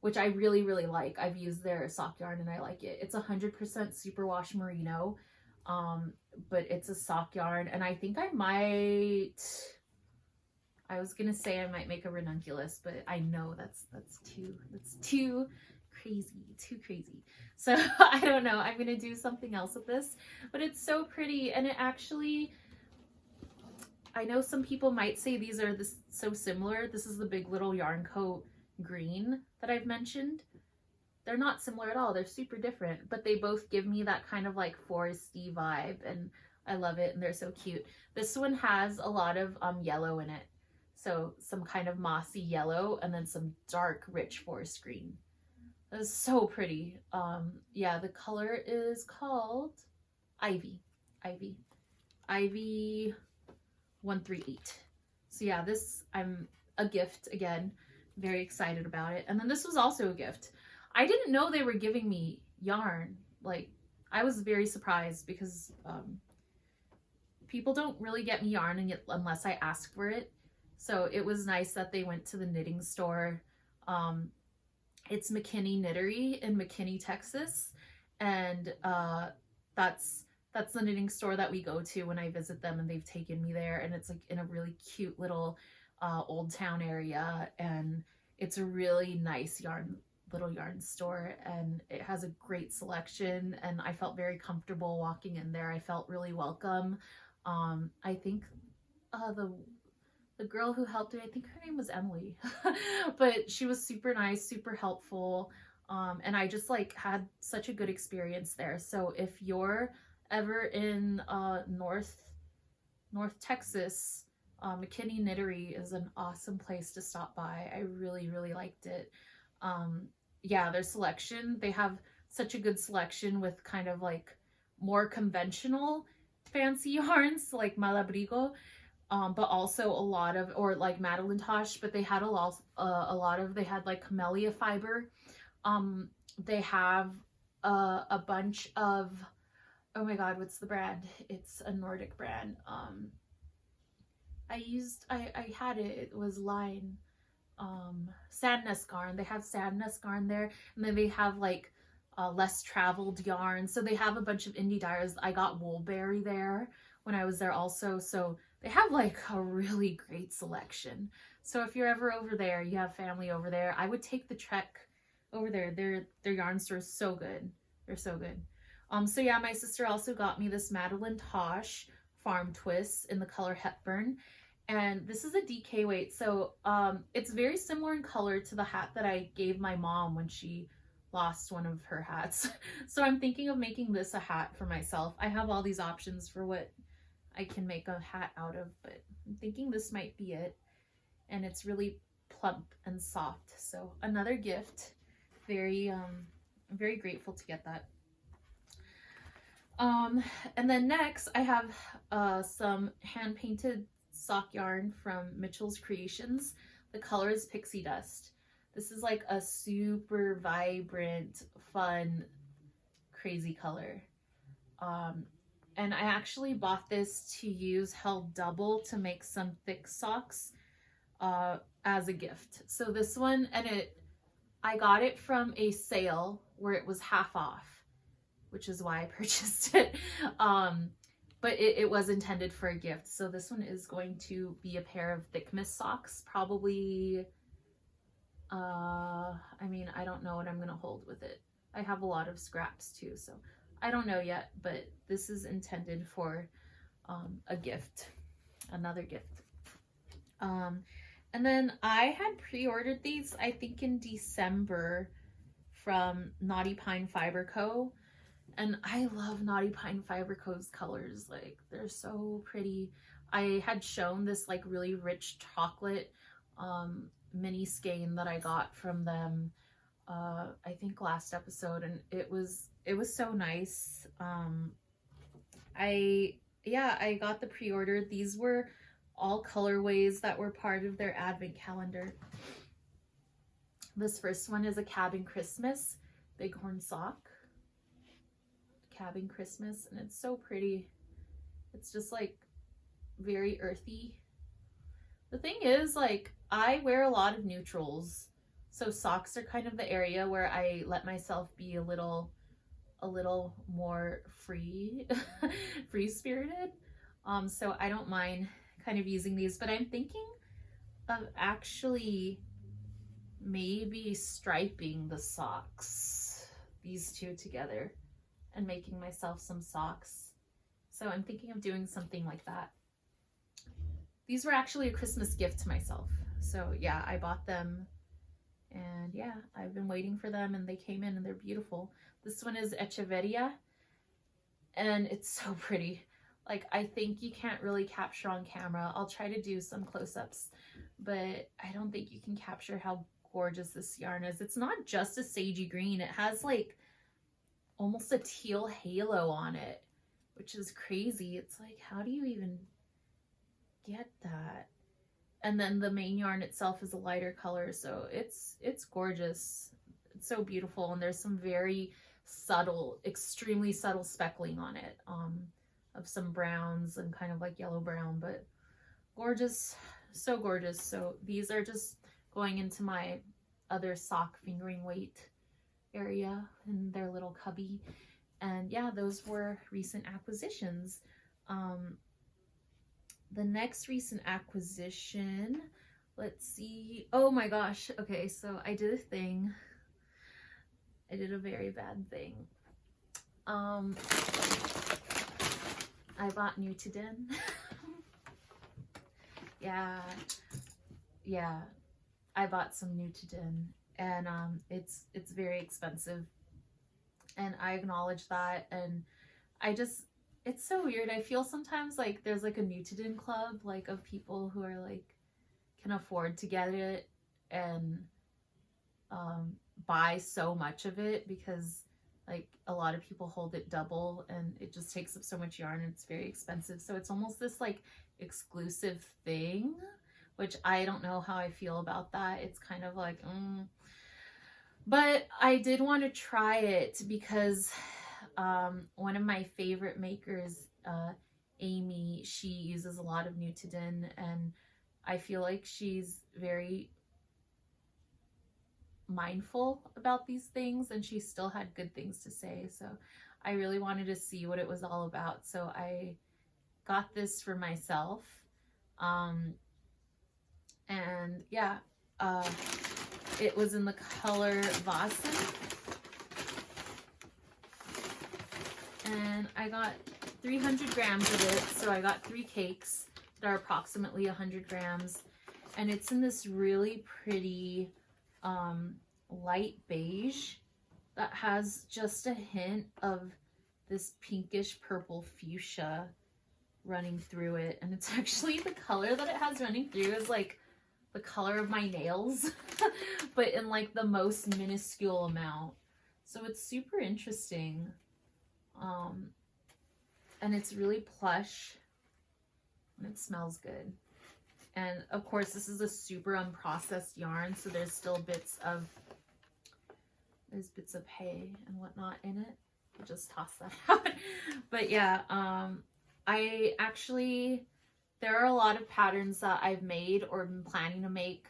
which I really, really like. I've used their sock yarn and I like it. It's 100% superwash merino, but it's a sock yarn. And I think I was gonna say I might make a ranunculus, but I know that's too crazy. So I don't know. I'm gonna do something else with this, but it's so pretty, and it actually, I know some people might say these are so similar. This is the Big Little Yarn Co. green that I've mentioned. They're not similar at all. They're super different, but they both give me that kind of like foresty vibe, and I love it, and they're so cute. This one has a lot of yellow in it. So some kind of mossy yellow and then some dark rich forest green. That is so pretty. Yeah, the color is called Ivy. Ivy 138. So yeah, this, I'm a gift again. Very excited about it. And then this was also a gift. I didn't know they were giving me yarn. Like, I was very surprised because people don't really get me yarn unless I ask for it. So it was nice that they went to the knitting store. It's McKinney Knittery in McKinney, Texas. And that's the knitting store that we go to when I visit them, and they've taken me there. And it's like in a really cute little old town area, and it's a really nice little yarn store, and it has a great selection, and I felt very comfortable walking in there. I felt really welcome. I think the girl who helped me, I think her name was Emily, but she was super nice, super helpful. And I just like had such a good experience there. So if you're ever in North Texas, McKinney Knittery is an awesome place to stop by. I really, really liked it. Yeah, their selection, they have such a good selection with kind of like more conventional fancy yarns like Malabrigo, but also a lot of, or like Madeline Tosh, but they had a lot of, they had like camellia fiber. They have a bunch of, oh my god, what's the brand? It's a Nordic brand. I had it, it was Line. Sandnest yarn. They have Sandnest yarn there, and then they have like less traveled yarn. So they have a bunch of indie dyers. I got Woolberry there when I was there also. So they have like a really great selection. So if you're ever over there, you have family over there, I would take the trek over there. Their yarn store is so good. They're so good. So yeah, my sister also got me this Madeline Tosh Farm Twist in the color Hepburn. And this is a DK weight, so it's very similar in color to the hat that I gave my mom when she lost one of her hats. So I'm thinking of making this a hat for myself. I have all these options for what I can make a hat out of, but I'm thinking this might be it. And it's really plump and soft. So another gift. Very, very grateful to get that. And then next I have some hand-painted sock yarn from Mitchell's Creations. The color is Pixie Dust. This is like a super vibrant, fun, crazy color. And I actually bought this to use held double to make some thick socks as a gift. So this one, and I got it from a sale where it was half off, which is why I purchased it. But it was intended for a gift. So this one is going to be a pair of Thickness socks. Probably, I mean, I don't know what I'm going to hold with it. I have a lot of scraps too, so I don't know yet. But this is intended for a gift, another gift. And then I had pre-ordered these, I think in December, from Knotty Pine Fiber Co. And I love Knotty Pine Fiber Co.'s colors. Like, they're so pretty. I had shown this like really rich chocolate mini skein that I got from them I think last episode, and it was so nice. I got the pre-order. These were all colorways that were part of their advent calendar. This first one is a Cabin Christmas Bighorn sock. Cabin Christmas, and it's so pretty. It's just like very earthy. The thing is, like, I wear a lot of neutrals, so socks are kind of the area where I let myself be a little more free spirited. So I don't mind kind of using these, but I'm thinking of actually maybe striping the socks, these two together, and making myself some socks. So I'm thinking of doing something like that. these were actually a Christmas gift to myself. So yeah, I bought them, and yeah, I've been waiting for them, and they came in and they're beautiful. This one is Echeverria, and it's so pretty. Like, I think you can't really capture on camera. I'll try to do some close-ups, but I don't think you can capture how gorgeous this yarn is. It's not just a sagey green. It has like almost a teal halo on it, which is crazy. It's like, how do you even get that? And then the main yarn itself is a lighter color, so it's gorgeous. It's so beautiful, and there's some very subtle, extremely subtle speckling on it, of some browns and kind of like yellow brown, but gorgeous, so gorgeous. So these are just going into my other sock fingering weight area in their little cubby. And yeah, those were recent acquisitions. The next recent acquisition, let's see. Oh my gosh. Okay, so I did a thing. I did a very bad thing. I bought Nutiden. Yeah, I bought some Nutiden, and it's very expensive, and I acknowledge that, and it's so weird. I feel sometimes like there's like a Nutiden club, like of people who are like can afford to get it and buy so much of it, because like a lot of people hold it double and it just takes up so much yarn and it's very expensive. So it's almost this like exclusive thing, which I don't know how I feel about that. It's kind of like, but I did want to try it because one of my favorite makers, Amy, she uses a lot of Nutiden, and I feel like she's very mindful about these things, and she still had good things to say. So I really wanted to see what it was all about. So I got this for myself. And yeah, it was in the color Vasen. And I got 300 grams of it. So I got 3 cakes that are approximately 100 grams. And it's in this really pretty light beige that has just a hint of this pinkish purple fuchsia running through it. And it's actually the color that it has running through is like the color of my nails, but in like the most minuscule amount. So it's super interesting. And it's really plush, and it smells good. And of course, this is a super unprocessed yarn, so there's still bits of hay and whatnot in it. I'll just toss that out. But yeah, I actually, there are a lot of patterns that I've made or been planning to make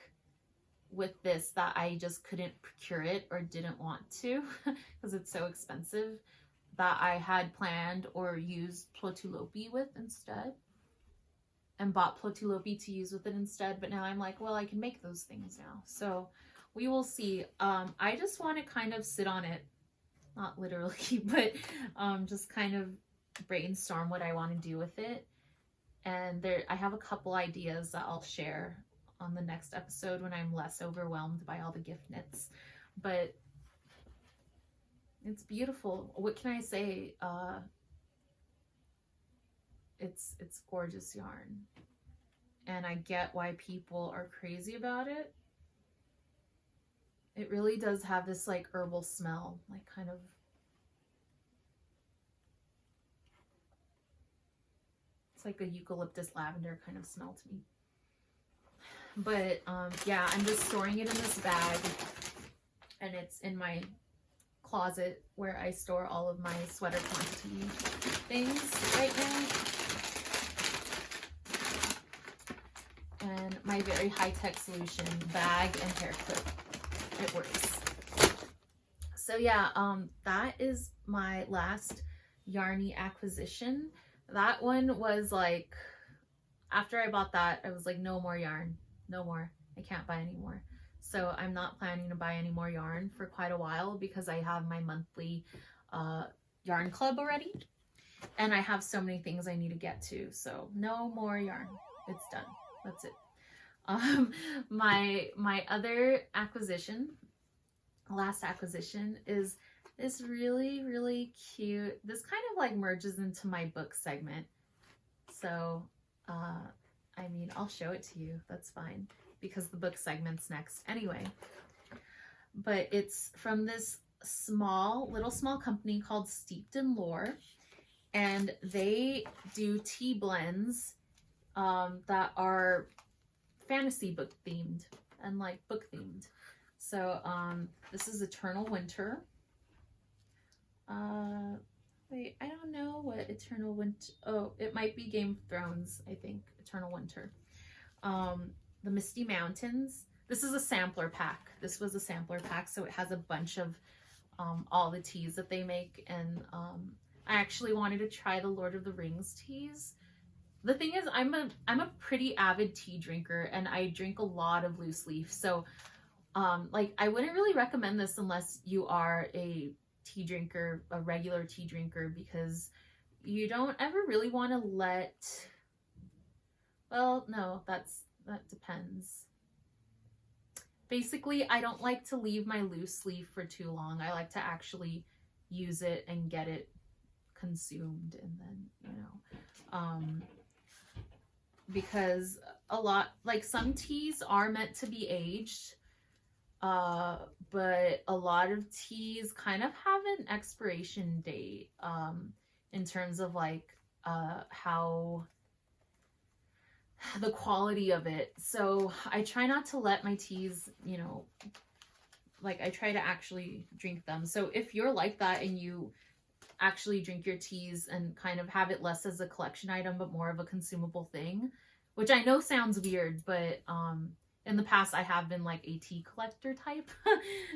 with this that I just couldn't procure it or didn't want to because it's so expensive, that I had planned or used Plotulopi with instead, and bought Plotulopi to use with it instead. But now I'm like, well, I can make those things now. So we will see. I just want to kind of sit on it, not literally, but just kind of brainstorm what I want to do with it. And I have a couple ideas that I'll share on the next episode when I'm less overwhelmed by all the gift knits. But it's beautiful. What can I say? It's gorgeous yarn, and I get why people are crazy about it. It really does have this like herbal smell, like kind of, it's like a eucalyptus lavender kind of smell to me. But yeah, I'm just storing it in this bag, and it's in my closet where I store all of my sweater quantity things right now. And my very high-tech solution bag and hair clip. It works. So yeah, that is my last Yarny acquisition. That one was like, after I bought that, I was like, no more yarn, no more. I can't buy any more. So I'm not planning to buy any more yarn for quite a while because I have my monthly yarn club already. And I have so many things I need to get to. So no more yarn. It's done. That's it. My other acquisition, last acquisition, is this really, really cute, this kind of like merges into my book segment. So, I mean, I'll show it to you. That's fine because the book segment's next anyway. But it's from this small company called Steeped in Lore, and they do tea blends that are fantasy book themed and like book themed. So this is Eternal Winter. Wait, I don't know what Eternal Winter. Oh, it might be Game of Thrones, I think. Eternal Winter. The Misty Mountains. This is a sampler pack. This was a sampler pack, so it has a bunch of all the teas that they make, and I actually wanted to try the Lord of the Rings teas. The thing is, I'm a pretty avid tea drinker, and I drink a lot of loose leaf. So, like, I wouldn't really recommend this unless you are a tea drinker, a regular tea drinker, because you don't ever really want to let. Well, no, that depends. Basically, I don't like to leave my loose leaf for too long. I like to actually use it and get it consumed, and then, because a lot, like some teas are meant to be aged, but a lot of teas kind of have an expiration date, in terms of like how the quality of it. So I try not to let my teas, like I try to actually drink them. So if you're like that and you actually drink your teas and kind of have it less as a collection item but more of a consumable thing, which I know sounds weird, but in the past I have been like a tea collector type,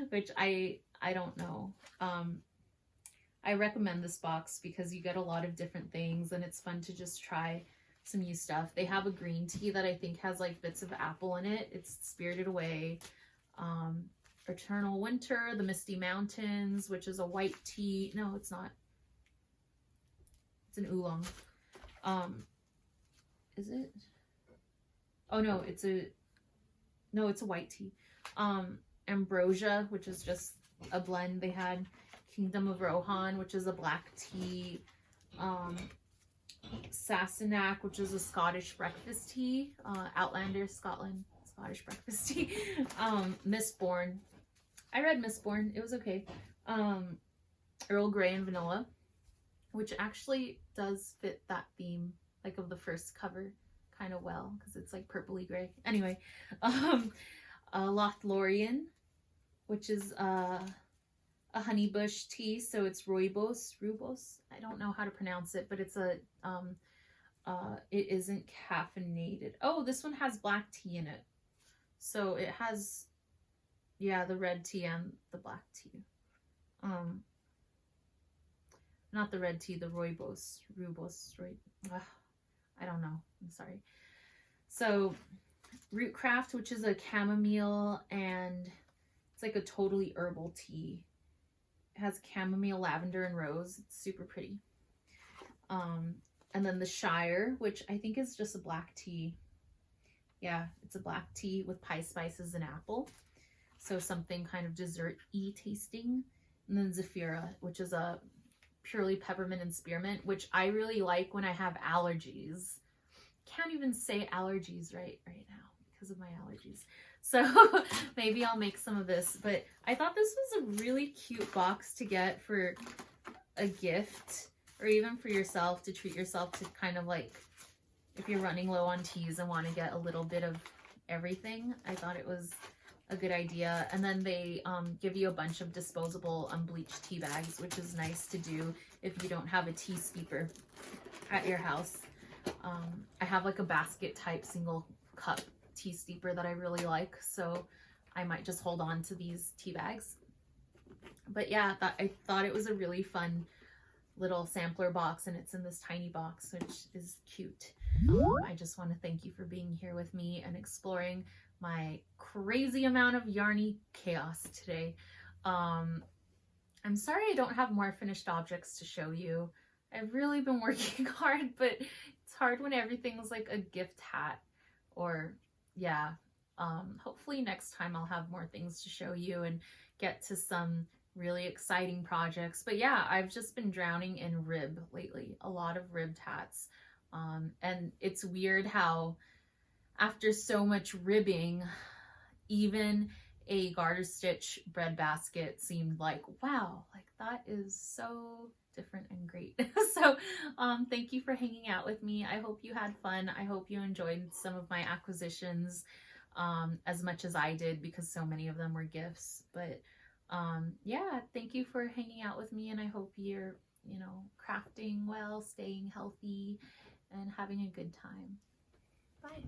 which I don't know. I recommend this box because you get a lot of different things and it's fun to just try some new stuff. They have a green tea that I think has like bits of apple in it. It's Spirited Away. Eternal Winter, the Misty Mountains, which is a white tea. No, it's not. It's an oolong. Is it? Oh no, it's a white tea. Ambrosia, which is just a blend. They had Kingdom of Rohan, which is a black tea. Sassenach, which is a Scottish breakfast tea. Outlander, Scotland, Scottish breakfast tea. Mistborn. I read Mistborn. It was okay. Earl Grey and Vanilla, which actually does fit that theme, like of the first cover, kind of well, because it's like purpley gray. Anyway, Lothlorien, which is a honeybush tea, so it's rooibos. I don't know how to pronounce it, but it's a it isn't caffeinated. Oh, this one has black tea in it, so it has, yeah, the red tea and the black tea. Not the red tea, the rooibos. I don't know. I'm sorry. So, Rootcraft, which is a chamomile, and it's like a totally herbal tea. It has chamomile, lavender, and rose. It's super pretty. And then the Shire, which I think is just a black tea. Yeah, it's a black tea with pie spices and apple. So something kind of dessert-y tasting. And then Zephyra, which is a purely peppermint and spearmint, which I really like when I have allergies. Can't even say allergies right now because of my allergies. So maybe I'll make some of this. But I thought this was a really cute box to get for a gift, or even for yourself, to treat yourself to, kind of like if you're running low on teas and want to get a little bit of everything. I thought it was a good idea. And then they give you a bunch of disposable unbleached tea bags, which is nice to do if you don't have a tea steeper at your house. I have like a basket type single cup tea steeper that I really like, so I might just hold on to these tea bags. But yeah, I thought it was a really fun little sampler box, and it's in this tiny box, which is cute. I just want to thank you for being here with me and exploring my crazy amount of yarny chaos today. I'm sorry I don't have more finished objects to show you. I've really been working hard, but it's hard when everything's like a gift hat or yeah, hopefully next time I'll have more things to show you and get to some really exciting projects. But yeah, I've just been drowning in rib lately, a lot of rib tats. And it's weird how after so much ribbing, even a garter stitch breadbasket seemed like, wow, like that is so different and great. So thank you for hanging out with me. I hope you had fun. I hope you enjoyed some of my acquisitions as much as I did, because so many of them were gifts. But yeah, thank you for hanging out with me, and I hope you're, you know, crafting well, staying healthy, and having a good time. Bye.